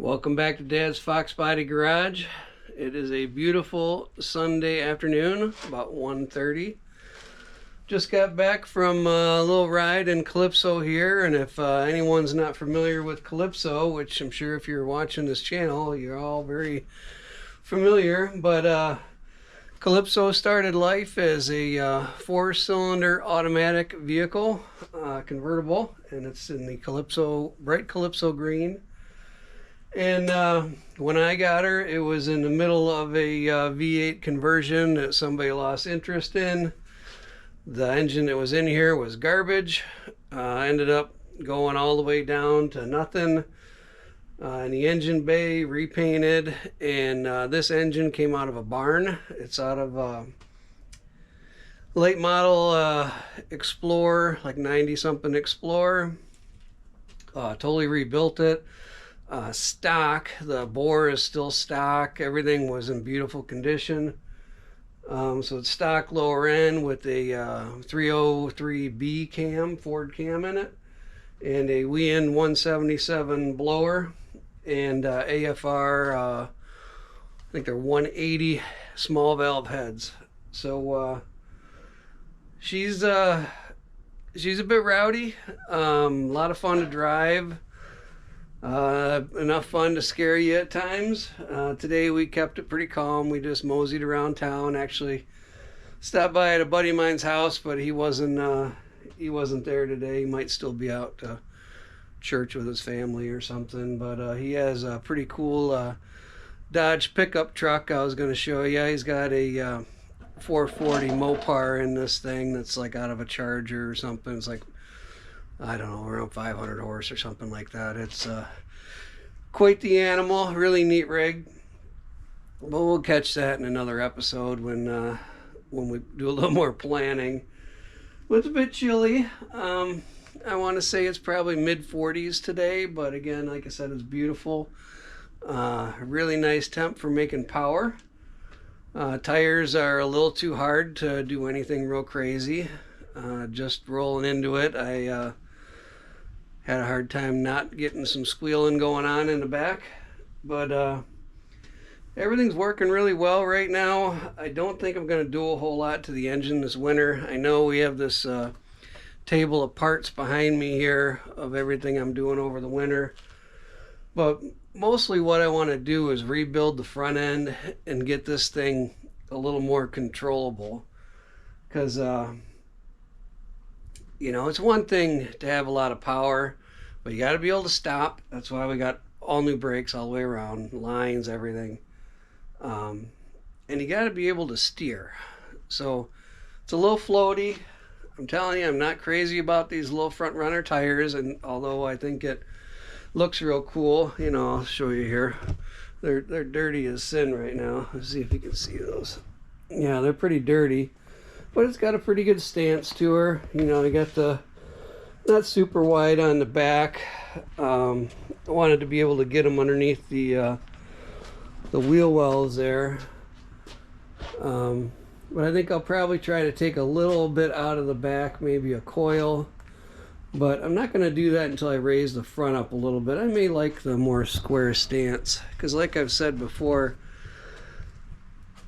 Welcome back to Dad's Foxbody Garage. It is a beautiful Sunday afternoon, about 1:30. Just got back from a little ride in Colypso here, and if anyone's not familiar with Colypso, which I'm sure if you're watching this channel, you're all very familiar, but Colypso started life as a four-cylinder automatic vehicle, convertible, and it's in the bright Colypso green. And when I got her, it was in the middle of a V8 conversion that somebody lost interest in. The engine that was in here was garbage. Ended up going all the way down to nothing in the engine bay, repainted. And this engine came out of a barn. It's out of a late model Explorer, like 90-something Explorer. Totally rebuilt it. Stock, the bore is still stock, everything was in beautiful condition. So it's stock lower end with a 303B cam, Ford cam in it, and a WEN 177 blower, and AFR, I think they're 180 small valve heads. So she's a bit rowdy, a lot of fun to drive. Enough fun to scare you at times. Today we kept it pretty calm. We just moseyed around town. Actually stopped by at a buddy of mine's house, but he wasn't there today. He might still be out to church with his family or something. But he has a pretty cool Dodge pickup truck I was going to show you. He's got a 440 Mopar in this thing that's like out of a Charger or something. It's like, I don't know, around 500 horse or something like that. It's quite the animal, really neat rig. But we'll catch that in another episode when we do a little more planning. But it's a bit chilly. I want to say it's probably mid-40s today, but again, like I said, it's beautiful. Really nice temp for making power. Tires are a little too hard to do anything real crazy. Just rolling into it, I had a hard time not getting some squealing going on in the back, but everything's working really well right now. I don't think I'm going to do a whole lot to the engine this winter. I know we have this table of parts behind me here of everything I'm doing over the winter, but mostly what I want to do is rebuild the front end and get this thing a little more controllable, because you know, it's one thing to have a lot of power, but you got to be able to stop. That's why we got all new brakes all the way around, lines, everything. And you got to be able to steer. So it's a little floaty. I'm telling you, I'm not crazy about these little front runner tires, and although I think it looks real cool, you know, I'll show you here. They're dirty as sin right now. Let's see if you can see those. Yeah, they're pretty dirty. But it's got a pretty good stance to her. You know, I got the not super wide on the back. I wanted to be able to get them underneath the wheel wells there. But I think I'll probably try to take a little bit out of the back, maybe a coil. But I'm not going to do that until I raise the front up a little bit. I may like the more square stance, because like I've said before,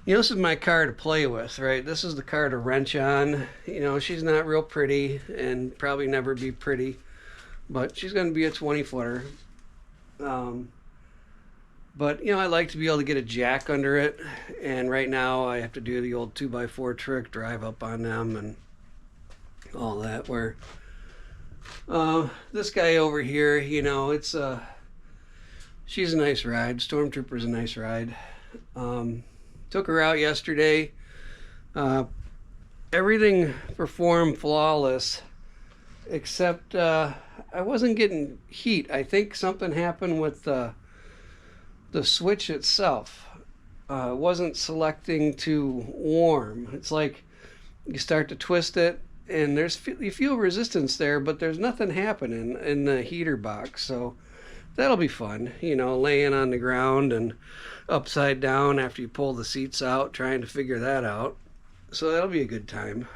you know, this is my car to play with, right? This is the car to wrench on. You know, she's not real pretty and probably never be pretty, but she's going to be a 20-footer. But, you know, I like to be able to get a jack under it. And right now I have to do the old 2x4 trick, drive up on them and all that. Where this guy over here, you know, she's a nice ride. Stormtrooper's a nice ride. Took her out yesterday. Everything performed flawless, except I wasn't getting heat. I think something happened with the switch itself. It wasn't selecting to warm. It's like you start to twist it, and you feel resistance there, but there's nothing happening in the heater box. So that'll be fun, you know, laying on the ground and upside down after you pull the seats out, trying to figure that out. So that'll be a good time.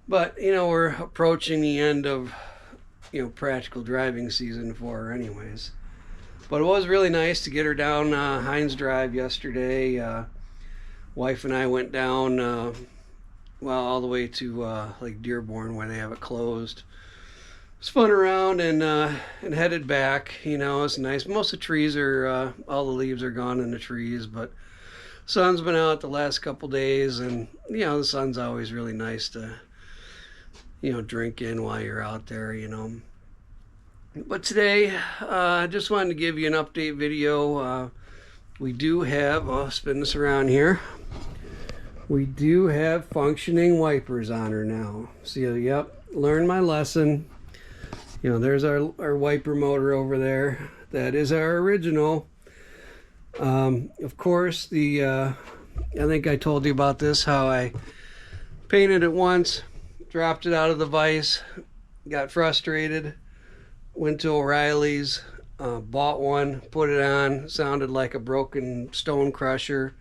But, you know, we're approaching the end of, you know, practical driving season for her anyways. But it was really nice to get her down Hines Drive yesterday. Wife and I went down, well, all the way to like Dearborn where they have it closed. Spun around and headed back. You know, it's nice. Most of the trees are, all the leaves are gone in the trees, but sun's been out the last couple days, and you know, the sun's always really nice to, you know, drink in while you're out there, you know. But today, I just wanted to give you an update video. We do have, I'll spin this around here. We do have functioning wipers on her now. See, yep, learned my lesson. You know, there's our wiper motor over there. That is our original. Of course, I think I told you about this, how I painted it once, dropped it out of the vise, got frustrated, went to O'Reilly's, bought one, put it on, sounded like a broken stone crusher,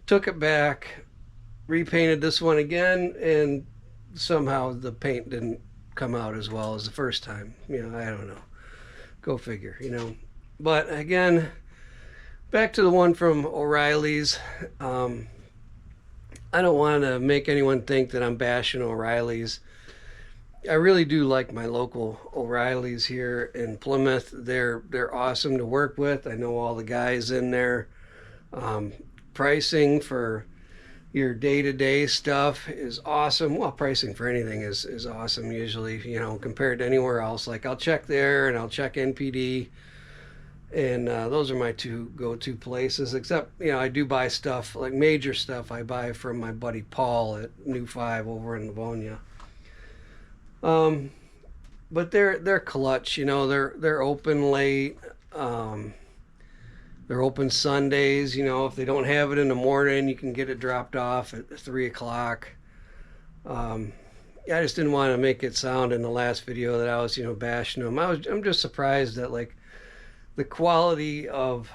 took it back, repainted this one again, and somehow the paint didn't come out as well as the first time. You know, I don't know. Go figure, you know. But again, back to the one from O'Reilly's. I don't want to make anyone think that I'm bashing O'Reilly's. I really do like my local O'Reilly's here in Plymouth. They're awesome to work with. I know all the guys in there. Pricing for your day-to-day stuff is awesome. Well, pricing for anything is awesome usually, you know, compared to anywhere else. Like, I'll check there and I'll check NPD, and those are my two go-to places. Except, you know, I do buy stuff, like major stuff I buy from my buddy Paul at New 5 over in Livonia. But they're clutch, you know. They're open late. They're open Sundays. You know, if they don't have it in the morning, you can get it dropped off at 3 o'clock. Yeah, I just didn't want to make it sound in the last video that I was, you know, bashing them. I'm just surprised at, like, the quality of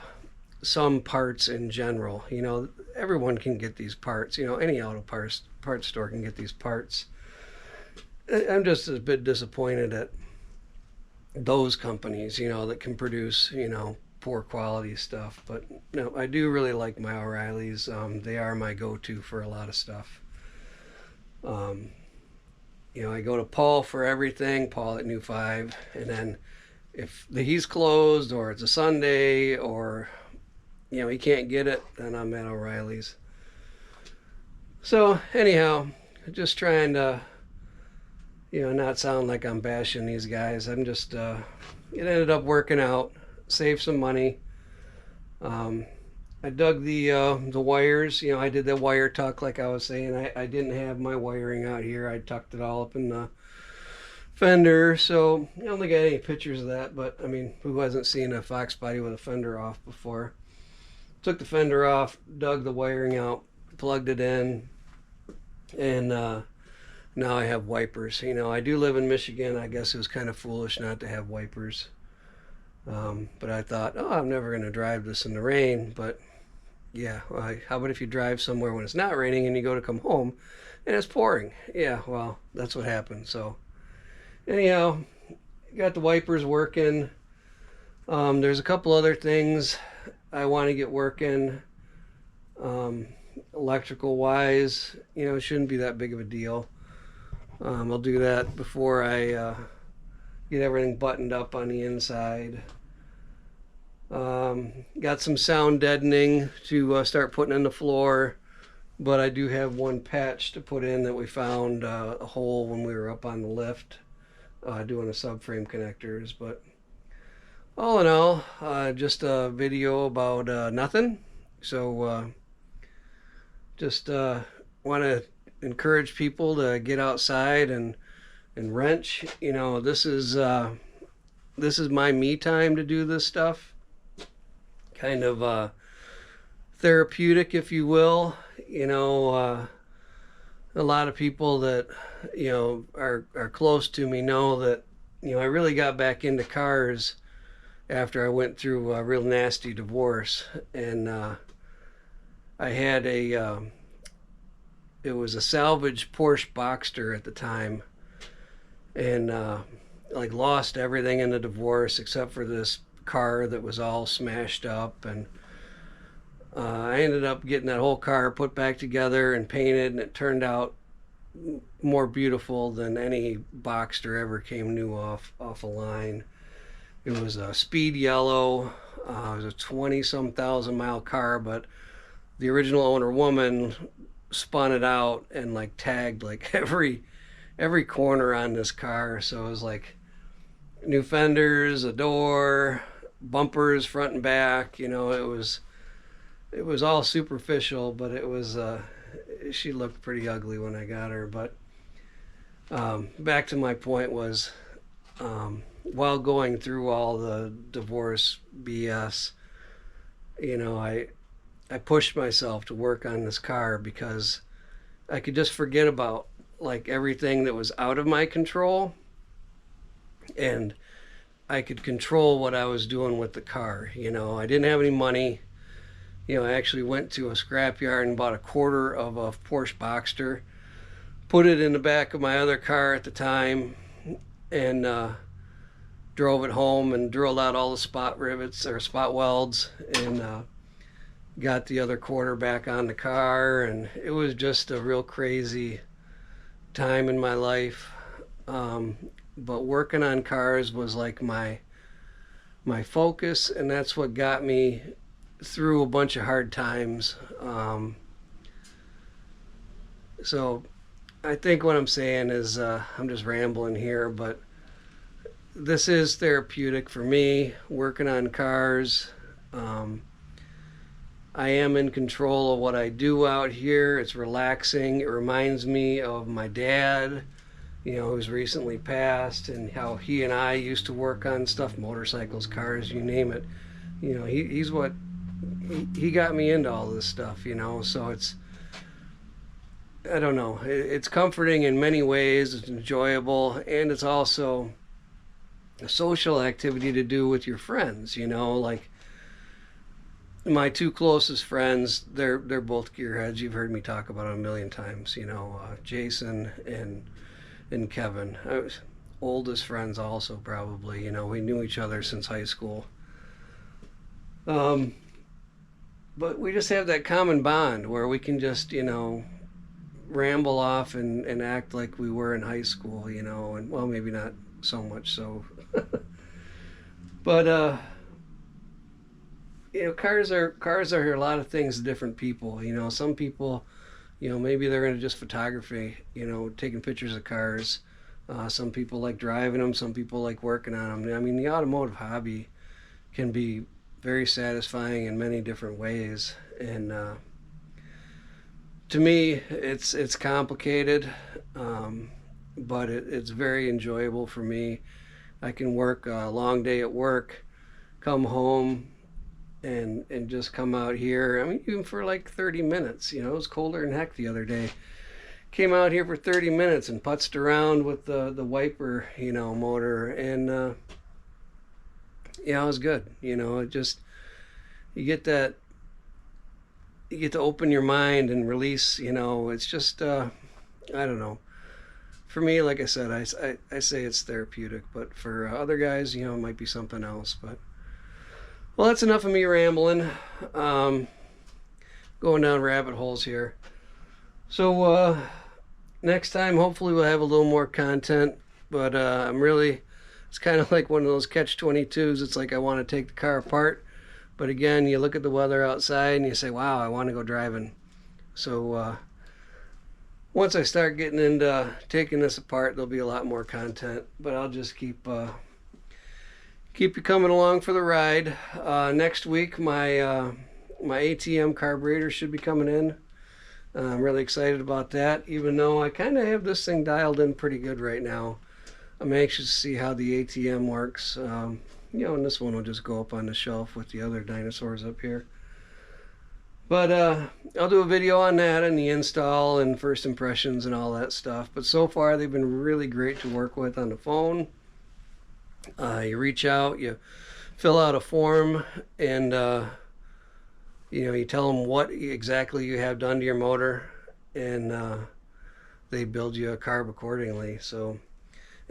some parts in general. You know, everyone can get these parts. You know, any auto parts store can get these parts. I'm just a bit disappointed at those companies, you know, that can produce, you know, poor quality stuff. But no, I do really like my O'Reilly's. They are my go-to for a lot of stuff. You know, I go to Paul for everything, Paul at New 5, and then if he's closed or it's a Sunday or, you know, he can't get it, then I'm at O'Reilly's. So anyhow, just trying to, you know, not sound like I'm bashing these guys. I'm just, it ended up working out, saved some money. I dug the wires. You know, I did the wire tuck like I was saying. I didn't have my wiring out here. I tucked it all up in the fender. So I don't think I got any pictures of that, but I mean, who hasn't seen a Foxbody with a fender off before? Took the fender off, dug the wiring out, plugged it in, and now I have wipers. You know, I do live in Michigan. I guess it was kind of foolish not to have wipers. But I thought, oh, I'm never going to drive this in the rain. But yeah, well, how about if you drive somewhere when it's not raining and you go to come home and it's pouring? Yeah, well, that's what happened. So anyhow, got the wipers working. There's a couple other things I want to get working. Electrical wise, you know, it shouldn't be that big of a deal. I'll do that before I get everything buttoned up on the inside. Got some sound deadening to start putting in the floor, but I do have one patch to put in that we found a hole when we were up on the lift doing the subframe connectors. But all in all, just a video about nothing. So just want to encourage people to get outside and wrench. You know, this is my me time to do this stuff. Kind of therapeutic, if you will. You know, a lot of people that, you know, are close to me know that, you know, I really got back into cars after I went through a real nasty divorce. And I had it was a salvage Porsche Boxster at the time, and like lost everything in the divorce except for this car that was all smashed up, and I ended up getting that whole car put back together and painted, and it turned out more beautiful than any Boxster ever came new off a line. It was a speed yellow. It was a 20-some thousand mile car, but the original owner woman spun it out and like tagged like every corner on this car. So it was like new fenders, a door, bumpers front and back. You know, it was all superficial, but it was she looked pretty ugly when I got her. But back to my point was, while going through all the divorce BS, you know, I pushed myself to work on this car because I could just forget about like everything that was out of my control, and I could control what I was doing with the car. You know, I didn't have any money. You know, I actually went to a scrapyard and bought a quarter of a Porsche Boxster, put it in the back of my other car at the time, and drove it home and drilled out all the spot rivets or spot welds, and got the other quarter back on the car. And it was just a real crazy time in my life. But working on cars was like my focus, and that's what got me through a bunch of hard times. So I think what I'm saying is, I'm just rambling here, but this is therapeutic for me, working on cars. I am in control of what I do out here. It's relaxing. It reminds me of my dad, you know, who's recently passed, and how he and I used to work on stuff, motorcycles, cars, you name it. You know, he got me into all this stuff, you know. So it's, I don't know, it's comforting in many ways. It's enjoyable, and it's also a social activity to do with your friends, you know. Like my two closest friends, they're both gearheads. You've heard me talk about them a million times, you know, Jason and Kevin. I was oldest friends also, probably, you know. We knew each other since high school. But we just have that common bond where we can just, you know, ramble off and act like we were in high school, you know. And well, maybe not so much so. But you know, cars are a lot of things to different people. You know, some people, you know, maybe they're into just photography, you know, taking pictures of cars. Some people like driving them. Some people like working on them. I mean, the automotive hobby can be very satisfying in many different ways. And to me, it's complicated, but it's very enjoyable for me. I can work a long day at work, come home, and just come out here. I mean, even for like 30 minutes. You know, it was colder than heck the other day. Came out here for 30 minutes and putzed around with the wiper, you know, motor, and yeah, it was good. You know, it just, you get to open your mind and release. You know, it's just I don't know. For me, like I said, I say it's therapeutic, but for other guys, you know, it might be something else. But well, that's enough of me rambling. Going down rabbit holes here. So next time, hopefully we'll have a little more content. But it's kind of like one of those catch-22s. It's like I want to take the car apart. But again, you look at the weather outside and you say, wow, I want to go driving. So once I start getting into taking this apart, there'll be a lot more content. But I'll just keep you coming along for the ride. Next week, my ATM carburetor should be coming in. I'm really excited about that, even though I kind of have this thing dialed in pretty good right now. I'm anxious to see how the ATM works. You know, and this one will just go up on the shelf with the other dinosaurs up here. But I'll do a video on that and the install and first impressions and all that stuff. But so far, they've been really great to work with on the phone. You reach out, you fill out a form, and you know, you tell them what exactly you have done to your motor, and they build you a carb accordingly. So,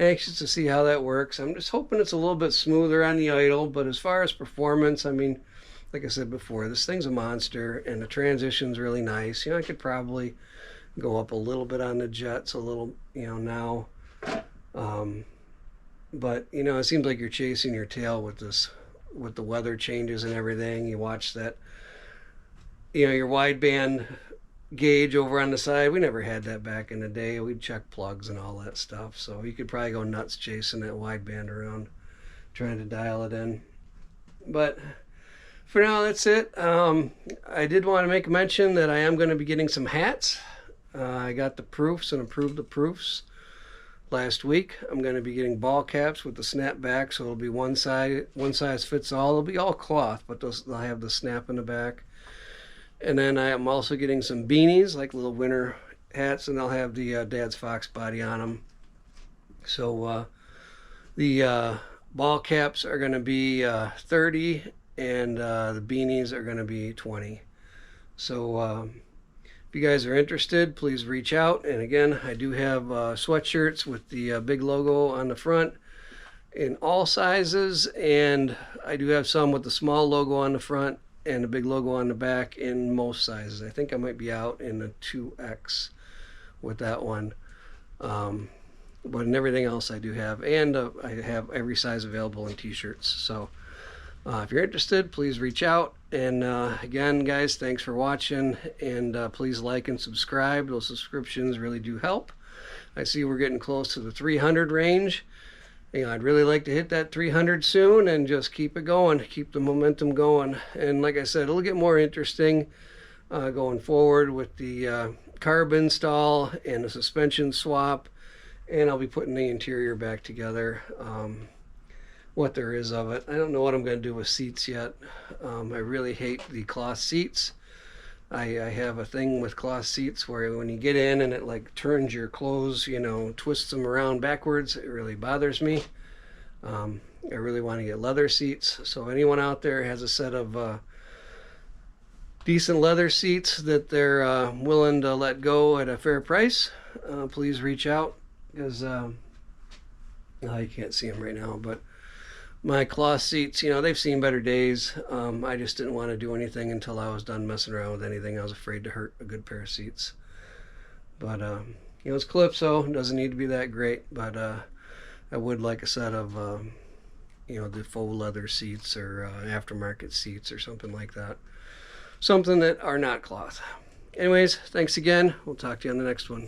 anxious to see how that works. I'm just hoping it's a little bit smoother on the idle, but as far as performance, I mean, like I said before, this thing's a monster, and the transition's really nice. I could probably go up a little bit on the jets, a little, now. But, it seems like you're chasing your tail with this, with the weather changes and everything. You watch that, your wideband gauge over on the side. We never had that back in the day. We'd check plugs and all that stuff. So you could probably go nuts chasing that wideband around, trying to dial it in. But for now, that's it. I did want to make a mention that I am going to be getting some hats. I got the proofs and approved the proofs last week. I'm going to be getting ball caps with the snap back, so it'll be one size fits all. It'll be all cloth, but they'll have the snap in the back. And then I am also getting some beanies, like little winter hats, and they'll have the Dad's Foxbody on them. So the ball caps are going to be 30, and the beanies are going to be 20. So if you guys are interested, please reach out. And again, I do have sweatshirts with the big logo on the front in all sizes, and I do have some with the small logo on the front and the big logo on the back in most sizes. I think I might be out in the 2X with that one. But in everything else I do have, and I have every size available in t-shirts. So if you're interested, please reach out. And again, guys, thanks for watching, and please like and subscribe. Those subscriptions really do help. I see we're getting close to the 300 range. I'd really like to hit that 300 soon and just keep it going, keep the momentum going. And like I said, it'll get more interesting going forward with the carb install and the suspension swap, and I'll be putting the interior back together, what there is of it. I don't know what I'm going to do with seats yet. I really hate the cloth seats. I have a thing with cloth seats where when you get in and it like turns your clothes, twists them around backwards, it really bothers me. I really want to get leather seats. So anyone out there has a set of decent leather seats that they're willing to let go at a fair price, please reach out, because you can't see them right now, but my cloth seats, they've seen better days. I just didn't want to do anything until I was done messing around with anything. I was afraid to hurt a good pair of seats. But, it's Calypso. It doesn't need to be that great, but I would like a set of, the faux leather seats or aftermarket seats or something like that. Something that are not cloth. Anyways, thanks again. We'll talk to you on the next one.